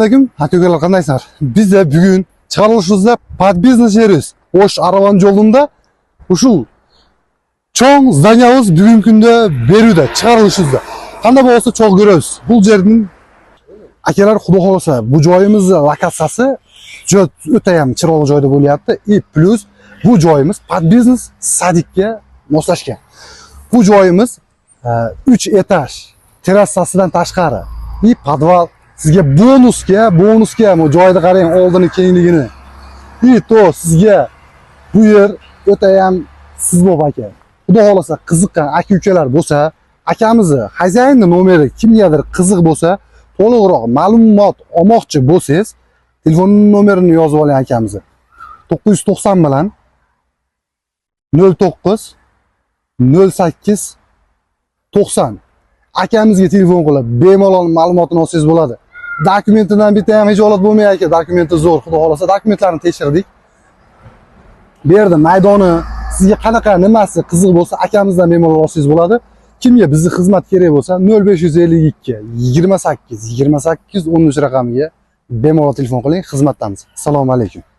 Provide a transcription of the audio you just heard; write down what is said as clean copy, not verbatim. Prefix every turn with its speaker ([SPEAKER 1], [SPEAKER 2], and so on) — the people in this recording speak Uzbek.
[SPEAKER 1] alaykum. Aka-ukalar qandaysizlar? Biz de bugün chiqarilishimizda Pad Business Servis O'sh Aravan yo'lida shu cho'ng zdanyamiz bugungi kunda beruvda chiqarilishimizda. Qanday bo'lsa cho'g' ko'ramiz. Bu yerning akalar xudo xolasa bu joyimizni lokatsiyasi o'ta ham chiroyli joyda bo'lyapti. Plus bu joyimiz Pad Business Sadikka moslashgan. Bu joyimiz 3 etaj terrasasidan tashqari podval. Sizga bonusga bu joyda qarang, oldini kengligini. To sizga bu yer o'ta ham siz bo'p aka. Xudo xolasa qiziqqan aka-ukalar bo'lsa, akamizni xazayinni nomeri kimgadir qiziq bo'lsa, to'liqroq ma'lumot olmoqchi bo'lsangiz, telefon nomerini yozib oling akamizni. 990 bilan 09 08 90 akamizga telefon qilib bemalol ma'lumotini olsangiz bo'ladi. Dokumentidan bitta ham hech holat bo'lmaydi aka, dokumenti zo'r. Xudo xolasa dokumentlarni tekshirdik. Bu yerda maydoni sizga qanaqa nimasi qiziq bo'lsa, akamizdan bemalol olsangiz bo'ladi. Kimga bizni xizmat kerak bo'lsa 0552 28 28 13 raqamiga bemalol telefon qiling, xizmatdamiz. Assalomu alaykum.